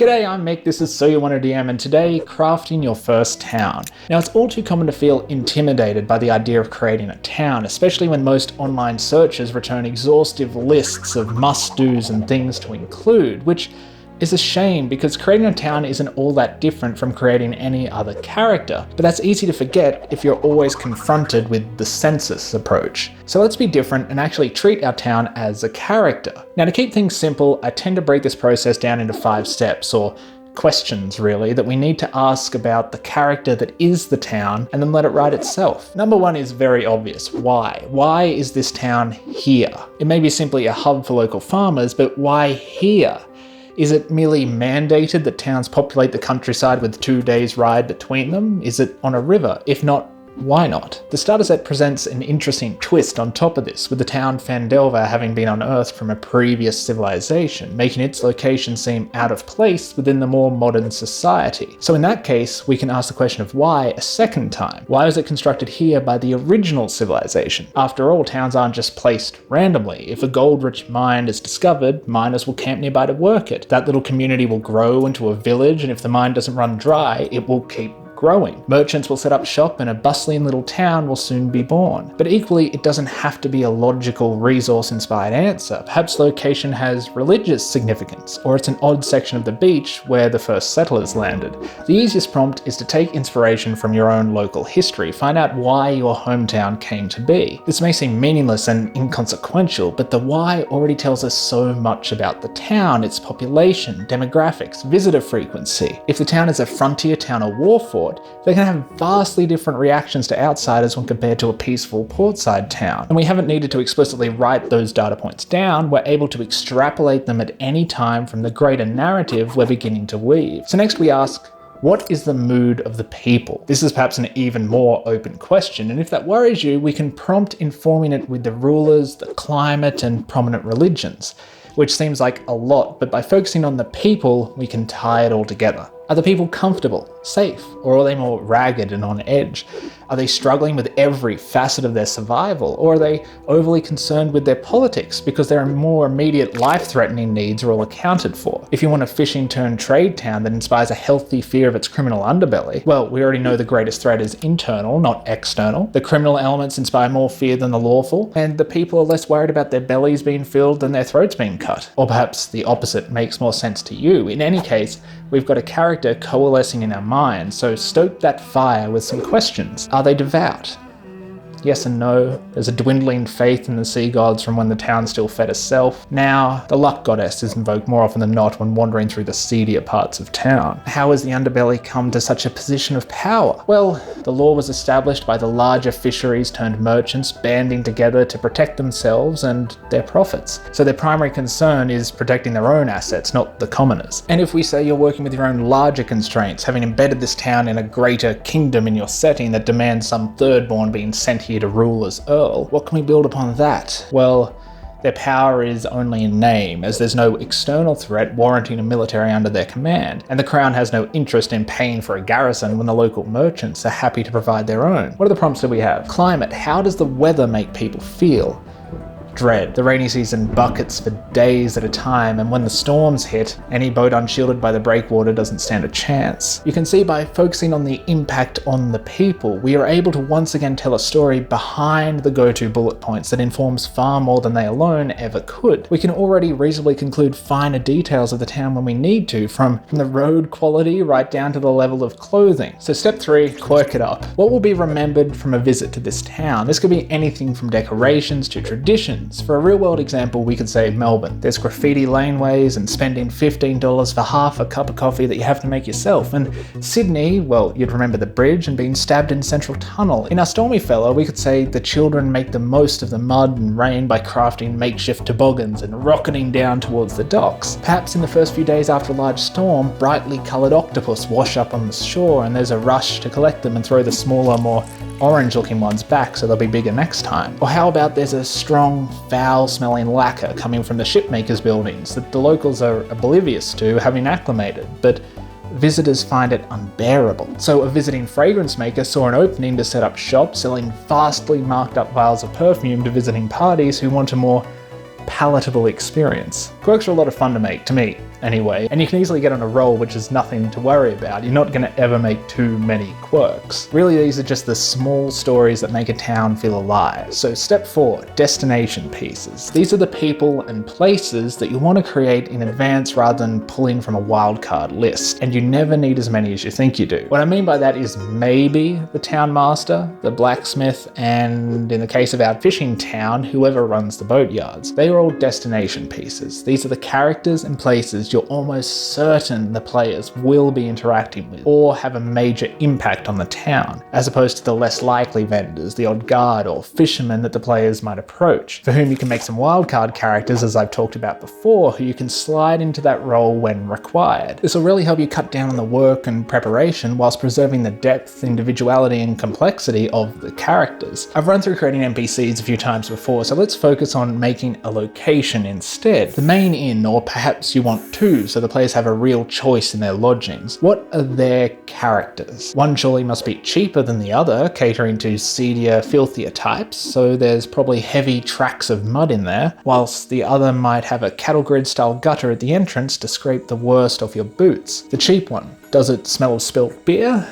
G'day, I'm Mick, this is So You Want a DM, and today, crafting your first town. Now, it's all too common to feel intimidated by the idea of creating a town, especially when most online searches return exhaustive lists of must-dos and things to include, which is a shame because creating a town isn't all that different from creating any other character. But that's easy to forget if you're always confronted with the census approach. So let's be different and actually treat our town as a character. Now, to keep things simple, I tend to break this process down into 5 steps, or questions really, that we need to ask about the character that is the town and then let it write itself. Number 1 is very obvious. Why? Why is this town here? It may be simply a hub for local farmers, but why here? Is it merely mandated that towns populate the countryside with 2 days' ride between them? Is it on a river? If not, why not? The starter set presents an interesting twist on top of this, with the town Phandelver having been unearthed from a previous civilization, making its location seem out of place within the more modern society. So in that case, we can ask the question of why a second time. Why was it constructed here by the original civilization? After all, towns aren't just placed randomly. If a gold-rich mine is discovered, miners will camp nearby to work it. That little community will grow into a village, and if the mine doesn't run dry, it will keep growing. Merchants will set up shop and a bustling little town will soon be born. But equally, it doesn't have to be a logical, resource-inspired answer. Perhaps location has religious significance, or it's an odd section of the beach where the first settlers landed. The easiest prompt is to take inspiration from your own local history. Find out why your hometown came to be. This may seem meaningless and inconsequential, but the why already tells us so much about the town, its population, demographics, visitor frequency. If the town is a frontier town or war fort, they can have vastly different reactions to outsiders when compared to a peaceful portside town. And we haven't needed to explicitly write those data points down, we're able to extrapolate them at any time from the greater narrative we're beginning to weave. So next we ask, what is the mood of the people? This is perhaps an even more open question, and if that worries you, we can prompt informing it with the rulers, the climate, and prominent religions, which seems like a lot, but by focusing on the people, we can tie it all together. Are the people comfortable, safe, or are they more ragged and on edge? Are they struggling with every facet of their survival, or are they overly concerned with their politics because their more immediate life-threatening needs are all accounted for? If you want a fishing-turned-trade town that inspires a healthy fear of its criminal underbelly, well, we already know the greatest threat is internal, not external. The criminal elements inspire more fear than the lawful, and the people are less worried about their bellies being filled than their throats being cut. Or perhaps the opposite makes more sense to you. In any case, we've got a character coalescing in our minds, so stoke that fire with some questions. Are they devout? Yes and no. There's a dwindling faith in the sea gods from when the town still fed itself. Now, the luck goddess is invoked more often than not when wandering through the seedier parts of town. How has the underbelly come to such a position of power? Well, the law was established by the larger fisheries turned merchants banding together to protect themselves and their profits. So their primary concern is protecting their own assets, not the commoners. And if we say you're working with your own larger constraints, having embedded this town in a greater kingdom in your setting that demands some thirdborn being sent here to rule as Earl, what can we build upon that? Well, their power is only in name, as there's no external threat warranting a military under their command, and the crown has no interest in paying for a garrison when the local merchants are happy to provide their own. What are the prompts that we have? Climate. How does the weather make people feel? Dread. The rainy season buckets for days at a time, and when the storms hit, any boat unshielded by the breakwater doesn't stand a chance. You can see by focusing on the impact on the people, we are able to once again tell a story behind the go-to bullet points that informs far more than they alone ever could. We can already reasonably conclude finer details of the town when we need to, from the road quality right down to the level of clothing. So step 3, quirk it up. What will be remembered from a visit to this town? This could be anything from decorations to traditions. For a real-world example, we could say Melbourne. There's graffiti laneways and spending $15 for half a cup of coffee that you have to make yourself. And Sydney, well, you'd remember the bridge and being stabbed in Central Tunnel. In our stormy fella, we could say the children make the most of the mud and rain by crafting makeshift toboggans and rocketing down towards the docks. Perhaps in the first few days after a large storm, brightly coloured octopus wash up on the shore and there's a rush to collect them and throw the smaller, more orange-looking ones back so they'll be bigger next time. Or how about there's a strong, foul-smelling lacquer coming from the shipmakers' buildings that the locals are oblivious to, having acclimated, but visitors find it unbearable. So a visiting fragrance maker saw an opening to set up shop selling vastly marked up vials of perfume to visiting parties who want a more palatable experience. Quirks are a lot of fun to make, to me anyway, and you can easily get on a roll, which is nothing to worry about. You're not going to ever make too many quirks. Really, these are just the small stories that make a town feel alive. So step 4, destination pieces. These are the people and places that you want to create in advance rather than pulling from a wildcard list, and you never need as many as you think you do. What I mean by that is maybe the town master, the blacksmith, and in the case of our fishing town, whoever runs the boatyards. They are all destination pieces. These are the characters and places you're almost certain the players will be interacting with or have a major impact on the town, as opposed to the less likely vendors, the odd guard or fisherman that the players might approach, for whom you can make some wildcard characters, as I've talked about before, who you can slide into that role when required. This will really help you cut down on the work and preparation whilst preserving the depth, individuality and complexity of the characters. I've run through creating NPCs a few times before, so let's focus on making a location instead. The main inn, or perhaps you want two, so the players have a real choice in their lodgings. What are their characters? One surely must be cheaper than the other, catering to seedier, filthier types, so there's probably heavy tracks of mud in there, whilst the other might have a cattle grid style gutter at the entrance to scrape the worst off your boots. The cheap one, does it smell of spilt beer?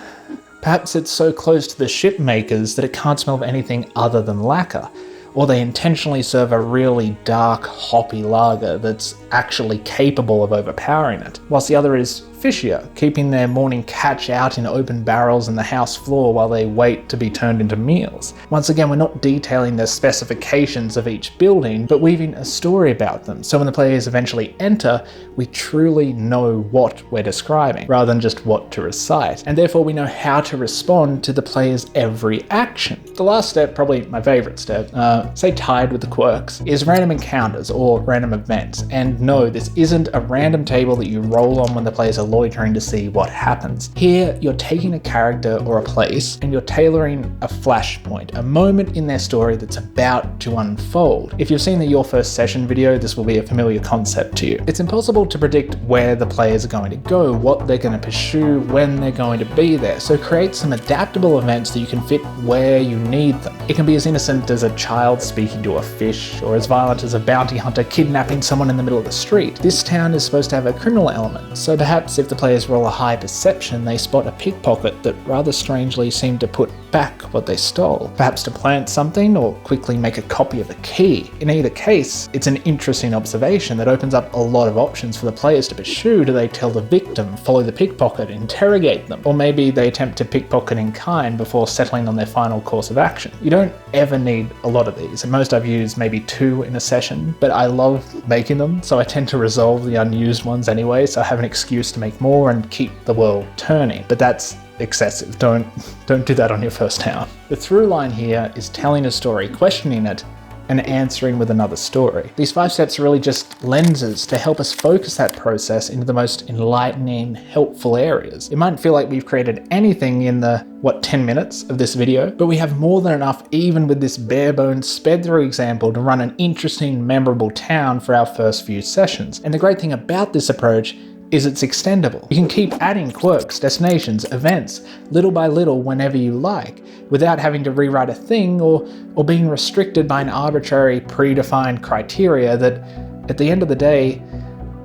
Perhaps it's so close to the ship makers that it can't smell of anything other than lacquer. Or they intentionally serve a really dark, hoppy lager that's actually capable of overpowering it, whilst the other is fishier, keeping their morning catch out in open barrels in the house floor while they wait to be turned into meals. Once again, we're not detailing the specifications of each building, but weaving a story about them, so when the players eventually enter, we truly know what we're describing, rather than just what to recite, and therefore we know how to respond to the player's every action. The last step, probably my favourite step, say tied with the quirks, is random encounters or random events. And no, this isn't a random table that you roll on when the players are loitering to see what happens. Here, you're taking a character or a place and you're tailoring a flashpoint, a moment in their story that's about to unfold. If you've seen the Your First Session video, this will be a familiar concept to you. It's impossible to predict where the players are going to go, what they're going to pursue, when they're going to be there, so create some adaptable events that you can fit where you need them. It can be as innocent as a child speaking to a fish, or as violent as a bounty hunter kidnapping someone in the middle of the street. This town is supposed to have a criminal element, so perhaps if the players roll a high perception, they spot a pickpocket that rather strangely seemed to put back what they stole, perhaps to plant something or quickly make a copy of a key. In either case, it's an interesting observation that opens up a lot of options for the players to pursue. Do they tell the victim, follow the pickpocket, interrogate them, or maybe they attempt to pickpocket in kind before settling on their final course of action? You don't ever need a lot of these, and most I've used maybe 2 in a session, but I love making them, so I tend to resolve the unused ones anyway, so I have an excuse to make more and keep the world turning. But that's excessive. Don't do that on your first town. The through line here is telling a story, questioning it, and answering with another story. These 5 steps are really just lenses to help us focus that process into the most enlightening, helpful areas. It mightn't feel like we've created anything in the, 10 minutes of this video, but we have more than enough even with this bare bones sped through example to run an interesting, memorable town for our first few sessions. And the great thing about this approach is it's extendable. You can keep adding quirks, destinations, events, little by little whenever you like, without having to rewrite a thing or being restricted by an arbitrary predefined criteria that, at the end of the day,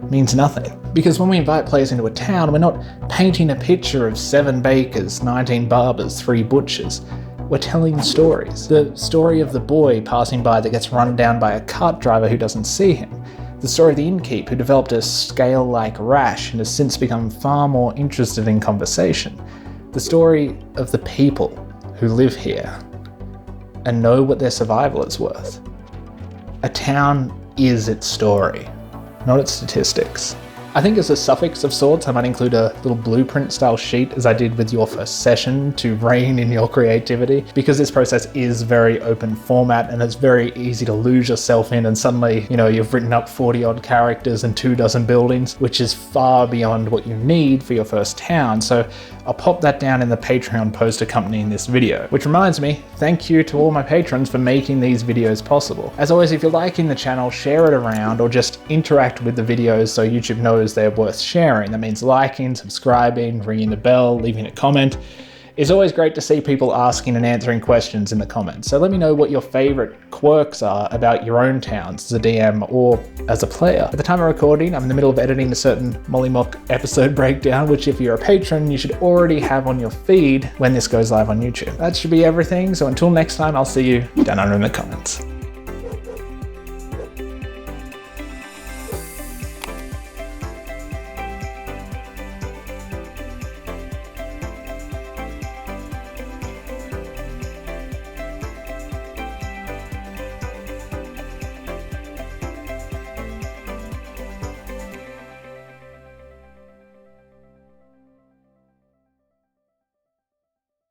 means nothing. Because when we invite players into a town, we're not painting a picture of 7 bakers, 19 barbers, 3 butchers. We're telling stories. The story of the boy passing by that gets run down by a cart driver who doesn't see him. The story of the innkeep who developed a scale-like rash and has since become far more interested in conversation. The story of the people who live here and know what their survival is worth. A town is its story, not its statistics. I think as a suffix of sorts, I might include a little blueprint style sheet as I did with Your First Session to rein in your creativity, because this process is very open format and it's very easy to lose yourself in, and suddenly, you've written up 40 odd characters and 24 buildings, which is far beyond what you need for your first town. So I'll pop that down in the Patreon post accompanying this video. Which reminds me, thank you to all my patrons for making these videos possible. As always, if you're liking the channel, share it around or just interact with the videos so YouTube knows they're worth sharing. That means liking, subscribing, ringing the bell, leaving a comment. It's always great to see people asking and answering questions in the comments, so let me know what your favourite quirks are about your own towns as a DM or as a player. At the time of recording, I'm in the middle of editing a certain Mollymock episode breakdown, which if you're a patron, you should already have on your feed when this goes live on YouTube. That should be everything, so until next time, I'll see you down under in the comments.